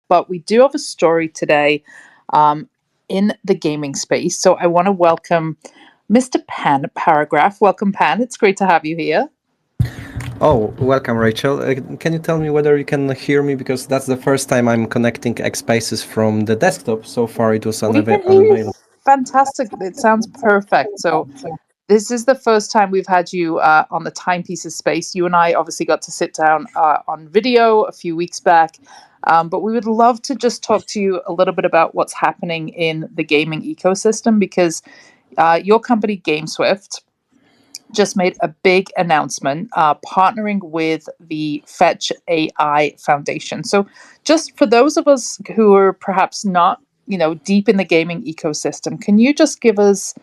but we do have a story today um, in the gaming space. So I want to welcome Mr. Pan Paragraph. Welcome, Pan. It's great to have you here. Oh, welcome, Rachel. Can you tell me whether you can hear me? Because that's the first time I'm connecting X-Spaces from the desktop. So far, it was We can hear you unavailable. fantastic. It sounds perfect. So this is the first time we've had you on the Timepieces space. You and I obviously got to sit down on video a few weeks back, but we would love to just talk to you a little bit about what's happening in the gaming ecosystem because your company, GameSwift, just made a big announcement partnering with the Fetch AI Foundation. So, just for those of us who are perhaps not, deep in the gaming ecosystem, can you just give us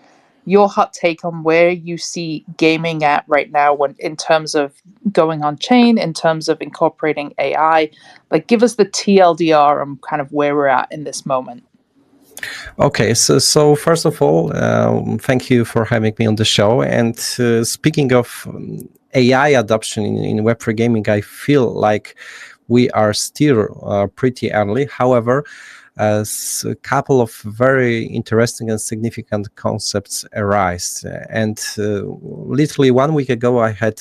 your hot take on where you see gaming at right now when in terms of going on chain, in terms of incorporating AI? Like, give us the TLDR on kind of where we're at in this moment. Okay, so first of all, thank you for having me on the show. And speaking of AI adoption in Web3 gaming, I feel like we are still pretty early. However, as a couple of very interesting and significant concepts arise. And literally 1 week ago, I had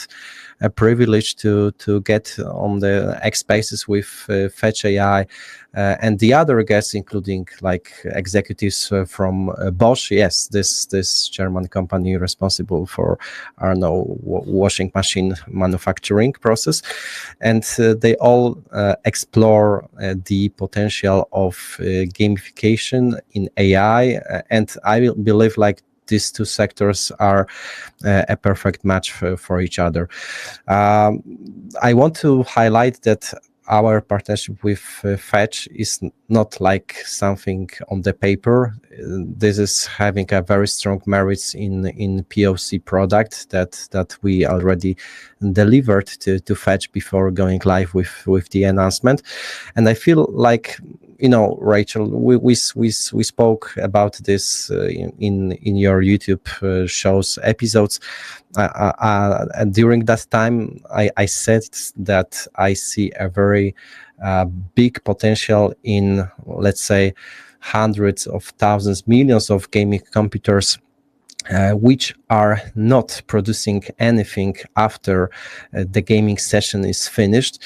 a privilege to get on the X Spaces with Fetch AI and the other guests, including like executives from Bosch. Yes, this German company responsible for washing machine manufacturing process, and they all explore the potential of gamification in AI, and I believe like these two sectors are a perfect match for each other. I want to highlight that our partnership with Fetch is not like something on the paper. This is having a very strong merits in POC product that we already delivered to Fetch before going live with the announcement. And I feel like, Rachel, we spoke about this in your YouTube shows episodes. And during that time, I said that I see a very big potential in, let's say, hundreds of thousands, millions of gaming computers which are not producing anything after the gaming session is finished.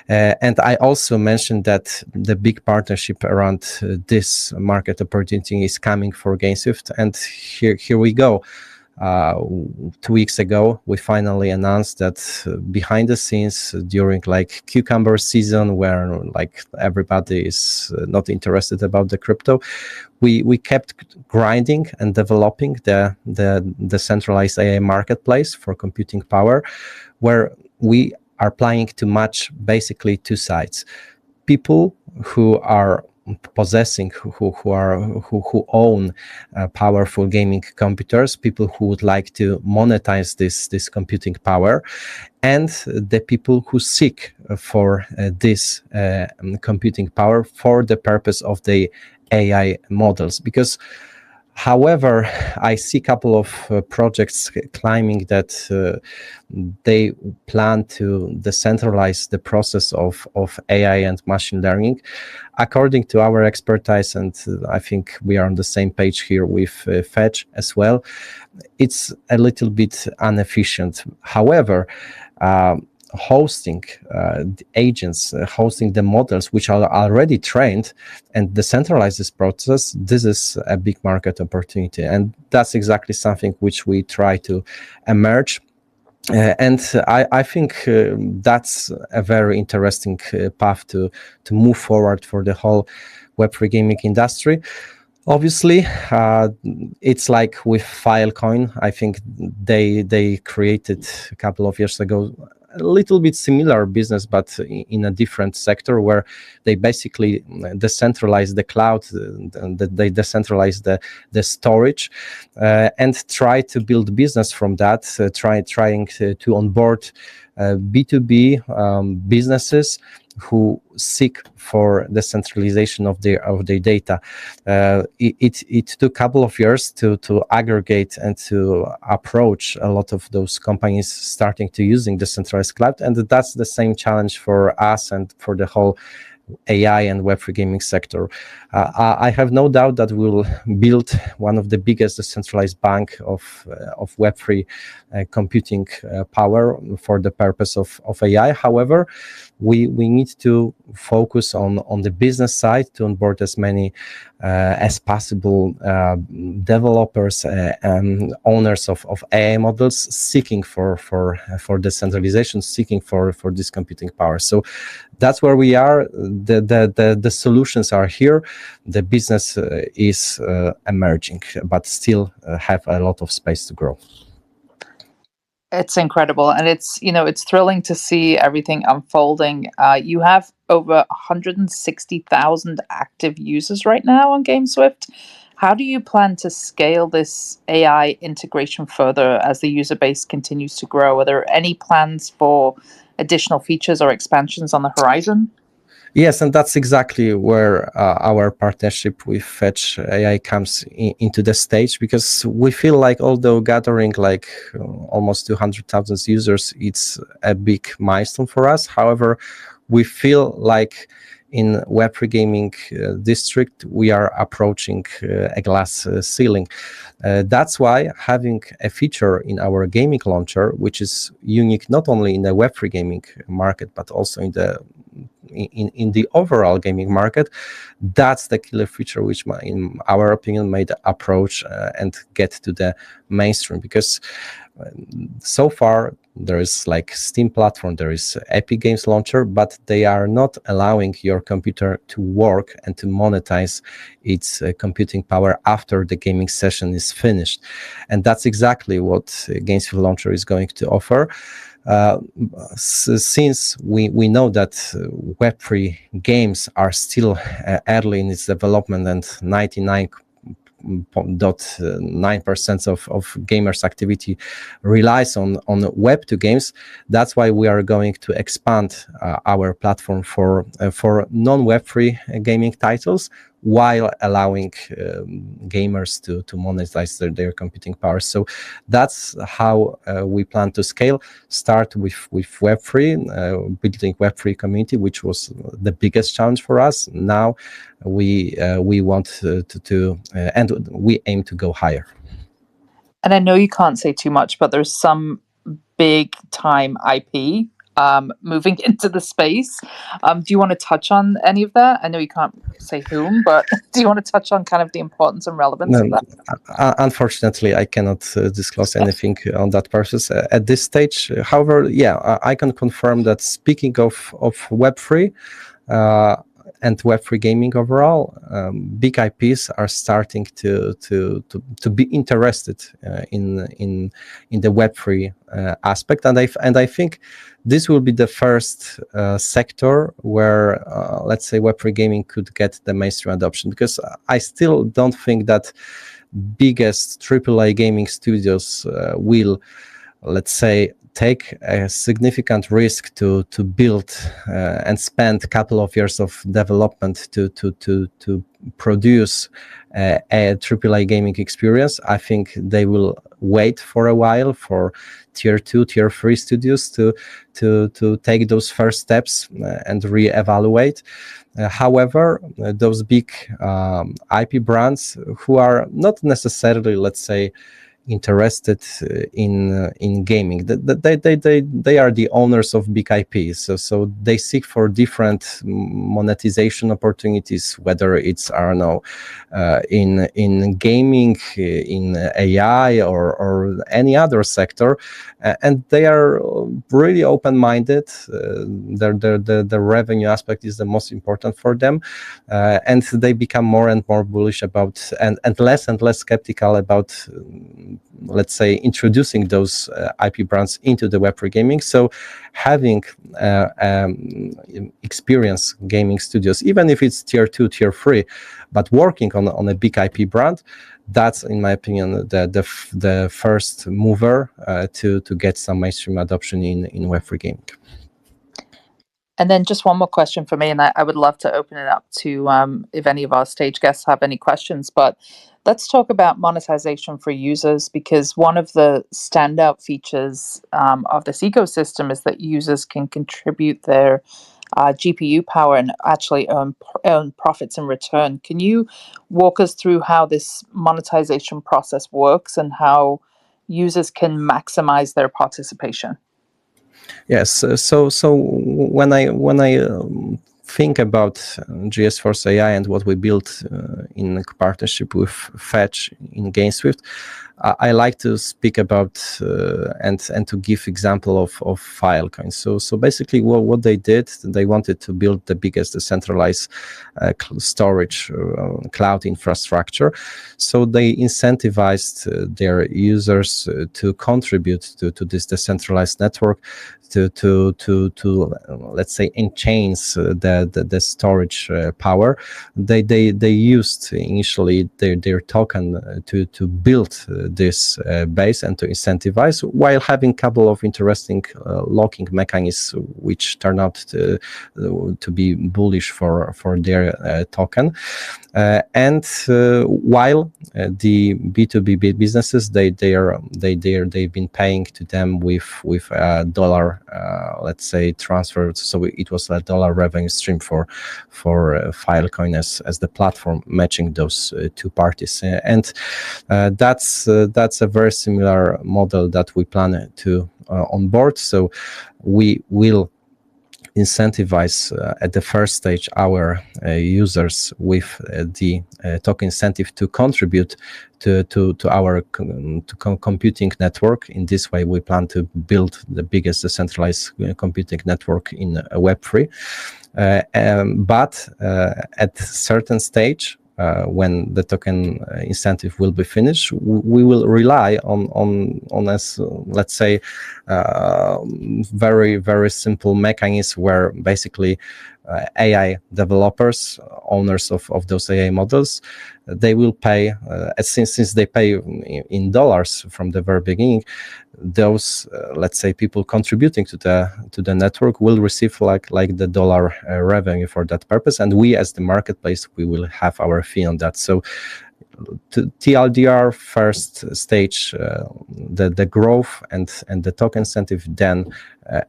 And I also mentioned that the big partnership around this market opportunity is coming for GameSwift. And here we go. 2 weeks ago, we finally announced that behind the scenes during like cucumber season, where like everybody is not interested about the crypto, we kept grinding and developing the decentralized AI marketplace for computing power, where we are planning to match basically two sides: people who are possessing, who own powerful gaming computers, people who would like to monetize this computing power, and the people who seek for this computing power for the purpose of the AI models. Because however, I see a couple of projects claiming that they plan to decentralize the process of AI and machine learning. According to our expertise, and I think we are on the same page here with Fetch as well, it's a little bit inefficient. However, hosting the agents, hosting the models which are already trained and decentralize this process, this is a big market opportunity. And that's exactly something which we try to emerge. And I think that's a very interesting path to move forward for the whole Web3 gaming industry. Obviously, it's like with Filecoin. I think they created a couple of years ago a little bit similar business, but in a different sector, where they basically decentralize the cloud, they decentralize the storage, and try to build business from that, trying to onboard B2B businesses who seek for the centralization of their data. It took a couple of years to aggregate and to approach a lot of those companies starting to using the centralized cloud, and that's the same challenge for us and for the whole AI and Web3 gaming sector. I have no doubt that we'll build one of the biggest decentralized bank of Web3 computing power for the purpose of AI. However, we need to focus on the business side to onboard as many as possible developers and owners of AI models seeking for decentralization, seeking for this computing power. So that's where we are. The solutions are here. The business is emerging, but still have a lot of space to grow. It's incredible, and it's thrilling to see everything unfolding. You have over 160,000 active users right now on GameSwift. How do you plan to scale this AI integration further as the user base continues to grow? Are there any plans for additional features or expansions on the horizon? Yes, and that's exactly where our partnership with Fetch.ai comes into the stage, because we feel like although gathering like almost 200,000 users, it's a big milestone for us. However, we feel like in Web3 gaming district, we are approaching a glass ceiling. That's why having a feature in our gaming launcher, which is unique not only in the Web3 gaming market, but also in the overall gaming market, that's the killer feature which in our opinion made the approach and get to the mainstream. Because so far there is like Steam platform, there is Epic Games Launcher, but they are not allowing your computer to work and to monetize its computing power after the gaming session is finished. And that's exactly what GameSwift Launcher is going to offer. Since we know that Web3 games are still early in its development, and 99.9% of gamers activity relies on Web2 games, that's why we are going to expand our platform for non-Web3 gaming titles, while allowing gamers to monetize their computing power. So that's how we plan to scale. Start with Web3, building Web3 community, which was the biggest challenge for us. Now we want to and we aim to go higher. And I know you can't say too much, but there's some big time IP moving into the space. Do you want to touch on any of that? I know you can't say whom, but do you want to touch on kind of the importance and relevance of that? Unfortunately, I cannot disclose anything on that process at this stage. However, yeah, I can confirm that speaking of Web3, and Web3 gaming overall, big IPs are starting to be interested in the Web3 aspect, and I think this will be the first sector where let's say Web3 gaming could get the mainstream adoption, because I still don't think that biggest AAA gaming studios will, let's say, take a significant risk to build and spend a couple of years of development to produce a AAA gaming experience. I think they will wait for a while for tier 2, tier 3 studios to take those first steps and reevaluate. However, those big IP brands who are not necessarily, let's say, interested in gaming, they are the owners of big IPs, so they seek for different monetization opportunities, whether it's, I don't know, in gaming, in AI, or any other sector, and they are really open-minded. The revenue aspect is the most important for them, and they become more and more bullish about and less skeptical about let's say introducing those IP brands into the Web3 gaming. So having experienced gaming studios, even if it's tier 2, tier 3, but working on a big IP brand, that's, in my opinion, the first mover to get some mainstream adoption in Web3 gaming. And then just one more question for me, and I would love to open it up to if any of our stage guests have any questions. But let's talk about monetization for users, because one of the standout features of this ecosystem is that users can contribute their GPU power and actually earn profits in return. Can you walk us through how this monetization process works and how users can maximize their participation? Yes. So when I think about GSForce AI and what we built in partnership with Fetch in GameSwift, I like to speak about and to give example of Filecoin. So basically, what they did, they wanted to build the biggest decentralized storage cloud infrastructure. So they incentivized their users to contribute to this decentralized network, to let's say enhance the storage power. They used initially their token to build this base and to incentivize, while having a couple of interesting locking mechanisms which turn out to be bullish for their token. And while the B2B businesses, they've been paying to them with a dollar, let's say, transfer. So it was a dollar revenue stream for Filecoin as the platform matching those two parties. And that's a very similar model that we plan to onboard. So we will incentivize at the first stage our users with the token incentive to contribute to our computing network. In this way, we plan to build the biggest decentralized computing network in Web3. But at a certain stage, when the token incentive will be finished, we will rely on as let's say very, very simple mechanism where basically AI developers, owners of those AI models, they will pay since they pay in dollars from the very beginning. Those let's say people contributing to the network will receive like the dollar revenue for that purpose, and we as the marketplace, we will have our fee on that. So TLDR first stage, the growth and the token incentive, then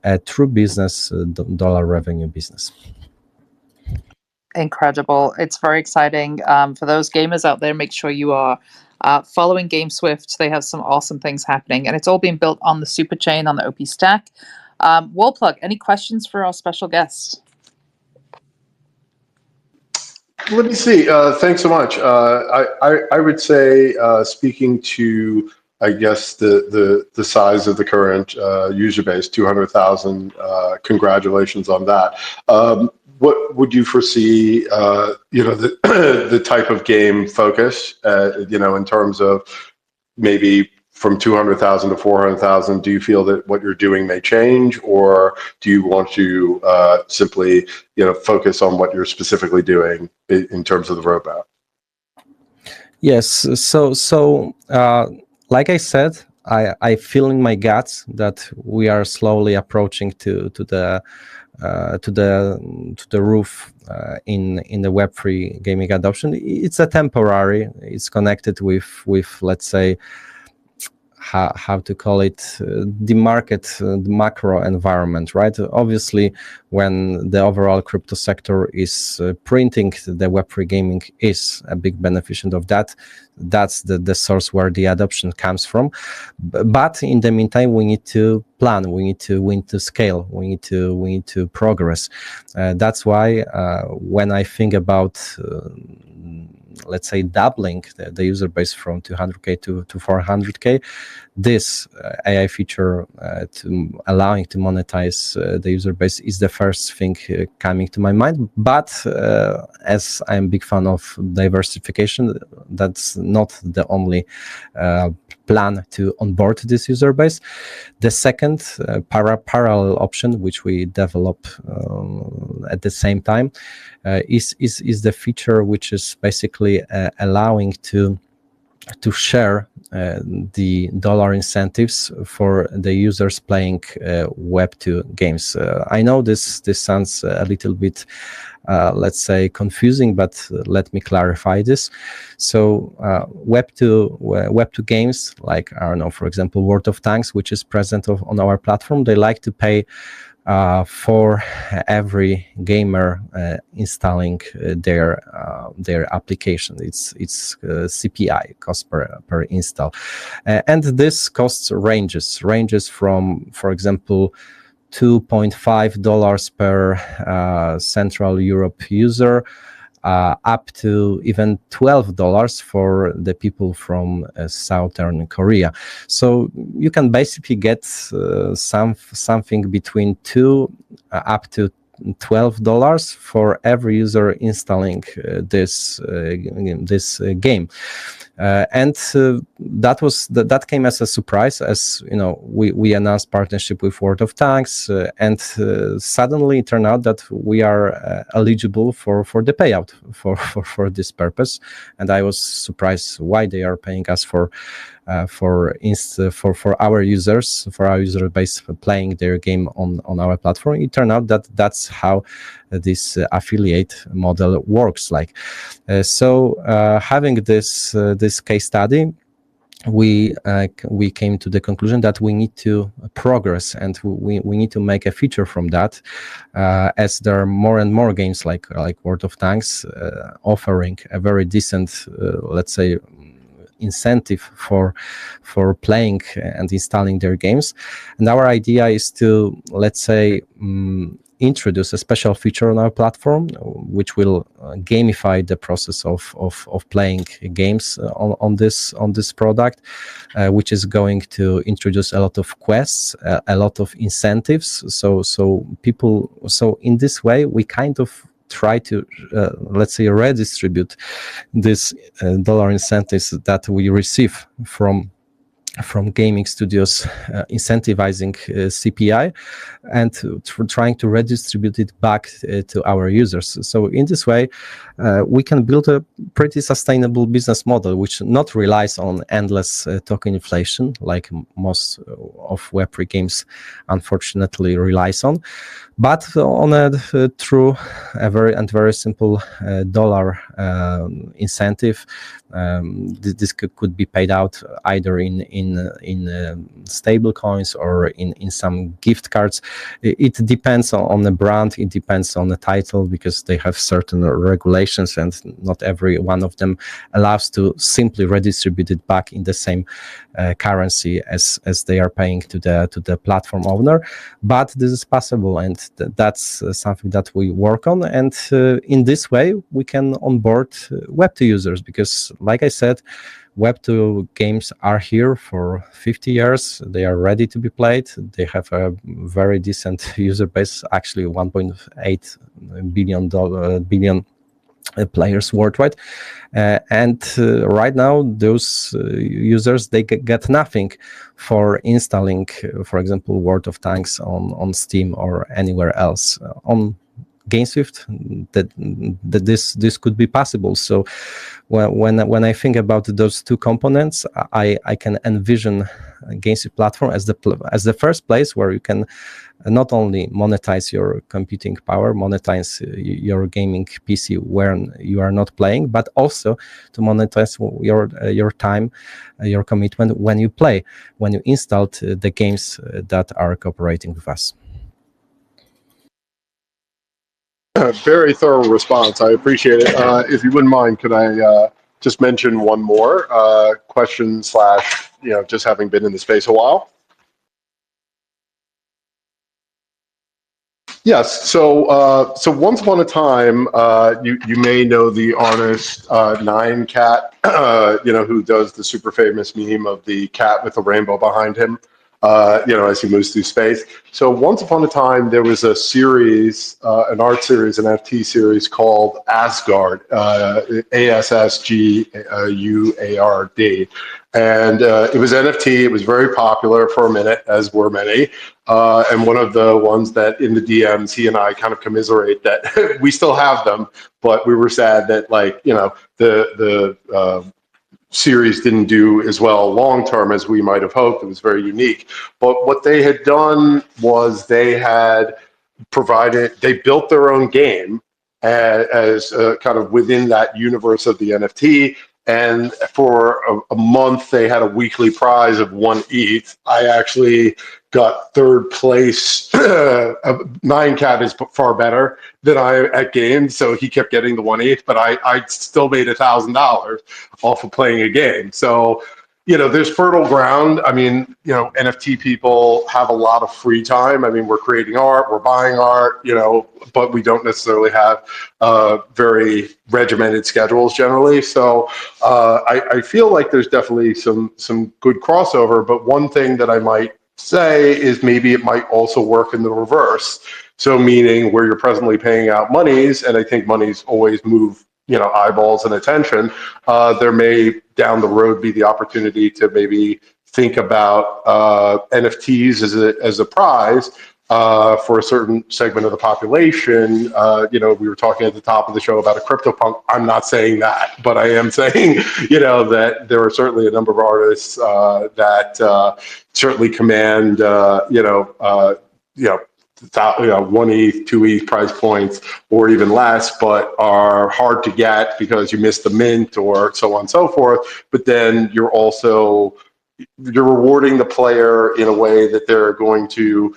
a true business, dollar revenue business. Incredible. It's very exciting. For those gamers out there, make sure you are following GameSwift. They have some awesome things happening, and it's all being built on the super chain on the OP stack. Wallplug, any questions for our special guest? Let me see. Thanks so much. I would say, speaking to, I guess, the size of the current user base, 200,000. Congratulations on that. What would you foresee? The type of game focus. In terms of maybe from 200,000 to 400,000. Do you feel that what you're doing may change, or do you want to simply focus on what you're specifically doing in terms of the roadmap? Yes. So like I said, I feel in my guts that we are slowly approaching to the roof in the Web3 gaming adoption. It's a temporary. It's connected with let's say how to call it, the market, the macro environment, right? Obviously, when the overall crypto sector is printing, the Web3 gaming is a big beneficiary of that. That's the source where the adoption comes from. But in the meantime, we need to plan. We need to scale. We need to progress. That's why when I think about let's say doubling the user base from 200K to 400K, this AI feature to allowing to monetize the user base is the first thing coming to my mind. But as I'm a big fan of diversification, that's not the only plan to onboard this user base. The second parallel option, which we develop at the same time, is the feature which is basically allowing to share the dollar incentives for the users playing Web2 games. I know this sounds a little bit let's say confusing, but let me clarify this. So Web2 games, like, I don't know, for example, World of Tanks, which is present on our platform, they like to pay for every gamer installing their application. It's CPI, cost per install, and this cost ranges from, for example, $2.5 per Central Europe user, up to even $12 for the people from Southern Korea. So you can basically get something between up to $12 for every user installing this game. That came as a surprise, as you know, we announced partnership with World of Tanks, and suddenly it turned out that we are eligible for the payout for this purpose. And I was surprised why they are paying us for our users, for our user base playing their game on our platform. It turned out that that's how this affiliate model works. So having this case study, we came to the conclusion that we need to progress, and we need to make a feature from that, as there are more and more games like World of Tanks offering a very decent, let's say, incentive for playing and installing their games. And our idea is to, let's say, introduce a special feature on our platform, which will gamify the process of playing games on this product, which is going to introduce a lot of quests, a lot of incentives. So in this way, we kind of try to, let's say, redistribute this dollar incentives that we receive from gaming studios, incentivizing CPI, and trying to redistribute it back to our users. So in this way, we can build a pretty sustainable business model, which not relies on endless token inflation, like most of Web3 games unfortunately relies on, but on a very simple dollar incentive. This could be paid out either in stable coins or in some gift cards. It depends on the brand. It depends on the title, because they have certain regulations, and not every one of them allows to simply redistribute it back in the same currency as they are paying to the platform owner. But this is possible, and that's something that we work on. And in this way, we can onboard Web2 users, because, like I said, Web2 games are here for 50 years. They are ready to be played. They have a very decent user base, actually 1.8 billion players worldwide. And right now, those users, they get nothing for installing, for example, World of Tanks on Steam or anywhere else. On GameSwift, that this could be possible. So when I think about those two components, I can envision GameSwift platform as the first place where you can not only monetize your computing power, monetize your gaming PC when you are not playing, but also to monetize your time, your commitment when you play, when you installed the games that are cooperating with us. Very thorough response. I appreciate it. If you wouldn't mind, could I just mention one more question / just having been in the space a while? Yes. So once upon a time, you may know the artist Nine Cat, who does the super famous meme of the cat with the rainbow behind him, as he moves through space. So once upon a time, there was a series, an art series, an NFT series called Asgard, ASSGUARD. And it was NFT. It was very popular for a minute, as were many. And one of the ones that in the DMs, he and I kind of commiserate that we still have them, but we were sad that, the series didn't do as well long term as we might have hoped. It was very unique. But what they had done was they built their own game as kind of within that universe of the NFT. and for a month they had a weekly prize of 1 ETH. I actually got third place. 9cat is far better than I at games, so he kept getting the 1 ETH, but I still made $1,000 off of playing a game. So, there's fertile ground. I mean, NFT people have a lot of free time. I mean, we're creating art, we're buying art, but we don't necessarily have very regimented schedules generally. So I feel like there's definitely some good crossover. But one thing that I might say is maybe it might also work in the reverse. So meaning where you're presently paying out monies, and I think monies always move eyeballs and attention, there may down the road be the opportunity to maybe think about NFTs as a prize for a certain segment of the population. We were talking at the top of the show about a CryptoPunk. I'm not saying that, but I am saying, that there are certainly a number of artists that certainly command, 1 ETH, 2 ETH price points, or even less, but are hard to get because you missed the mint or so on and so forth. But then you're rewarding the player in a way that they're going to,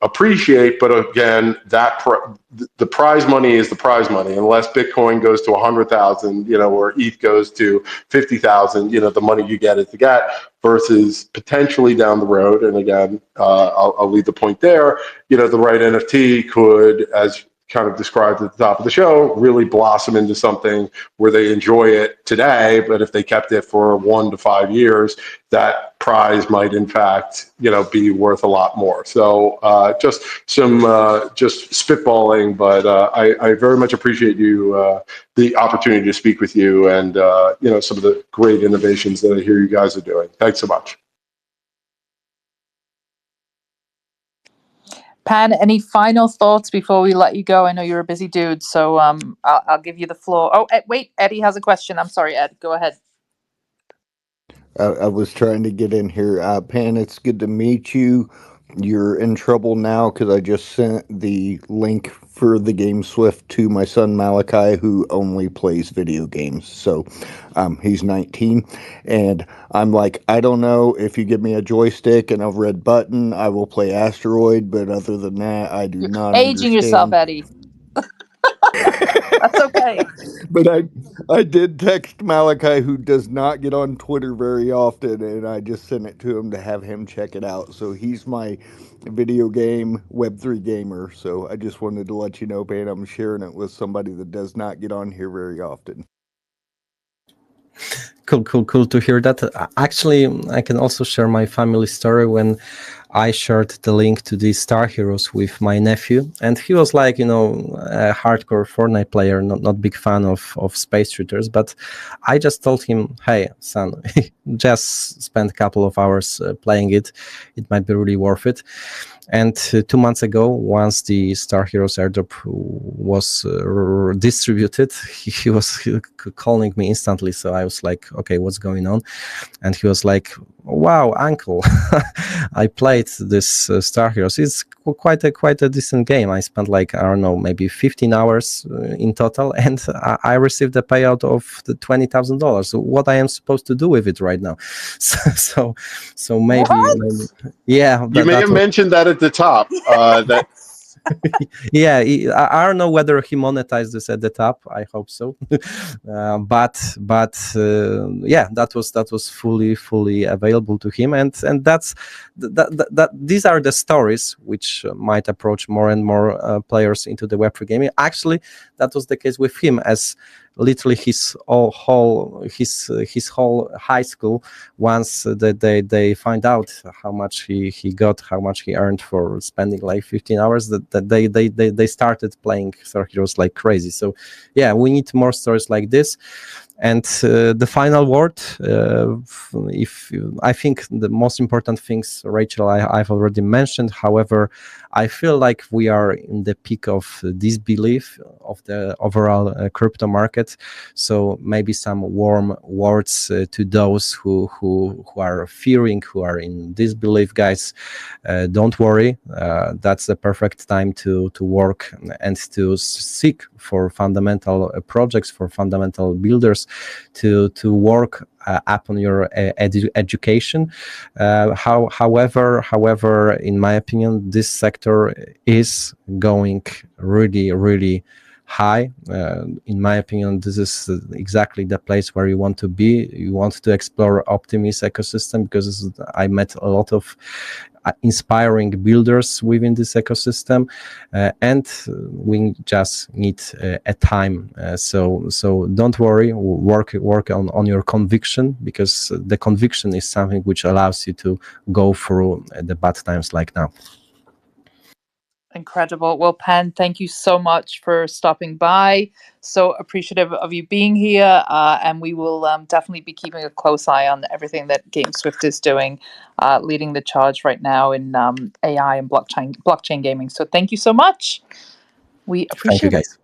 appreciate. But again, the prize money is the prize money. Unless Bitcoin goes to 100,000, or ETH goes to 50,000, the money you get is the get. Versus potentially down the road, and again, I'll leave the point there. The right NFT could, as kind of described at the top of the show, really blossom into something where they enjoy it today, but if they kept it for 1 to 5 years, that prize might in fact, be worth a lot more. So just spitballing, but I very much appreciate you, the opportunity to speak with you, and some of the great innovations that I hear you guys are doing. Thanks so much. Pan, any final thoughts before we let you go? I know you're a busy dude, so I'll give you the floor. Oh, wait, Eddie has a question. I'm sorry, Ed. Go ahead. I was trying to get in here. Pan, it's good to meet you. You're in trouble now because I just sent the link for the GameSwift to my son Malachi, who only plays video games. So he's 19. And I'm like, I don't know, if you give me a joystick and a red button, I will play Asteroid. But other than that, I do not Aging understand. yourself, Eddie. That's okay. But I did text Malachi, who does not get on Twitter very often, and I just sent it to him to have him check it out. So he's my video game Web3 gamer. So I just wanted to let you know, Pan, I'm sharing it with somebody that does not get on here very often. Cool to hear that. Actually, I can also share my family story when I shared the link to the Star Heroes with my nephew, and he was like, a hardcore Fortnite player, not big fan of space shooters, but I just told him, hey, son, just spend a couple of hours playing it. It might be really worth it. And 2 months ago, once the Star Heroes airdrop was distributed, he was calling me instantly. So I was like, okay, what's going on? And he was like, wow, uncle, I played this Star Heroes. It's quite a decent game. I spent like, I don't know, maybe 15 hours in total, and I received a payout of the $20,000. What I am supposed to do with it right now? So maybe, yeah. You may have mentioned that at the top. Yeah, I don't know whether he monetized this at the top. I hope so. But yeah, that was fully available to him, and that's that. These are the stories which might approach more and more players into the Web3 gaming. Actually, that was the case with him, as literally his whole high school, once they find out how much he got, how much he earned for spending like 15 hours, that they started playing Star Heroes like crazy. So yeah, we need more stories like this. And the final word, I think the most important things, Rachel, I've already mentioned. However, I feel like we are in the peak of disbelief of the overall crypto market. So maybe some warm words to those who are fearing, who are in disbelief, guys. Don't worry. That's the perfect time to work and to seek for fundamental projects, for fundamental builders, to work upon your education. However, in my opinion, this sector is going really high. In my opinion, this is exactly the place where you want to be. You want to explore Optimus ecosystem, because I met a lot of inspiring builders within this ecosystem, and we just need a time. So don't worry, work on your conviction, because the conviction is something which allows you to go through the bad times like now. Incredible. Well, Pen, thank you so much for stopping by. So appreciative of you being here, and we will definitely be keeping a close eye on everything that GameSwift is doing, leading the charge right now in AI and blockchain gaming. So thank you so much. We appreciate Thank you, it. guys.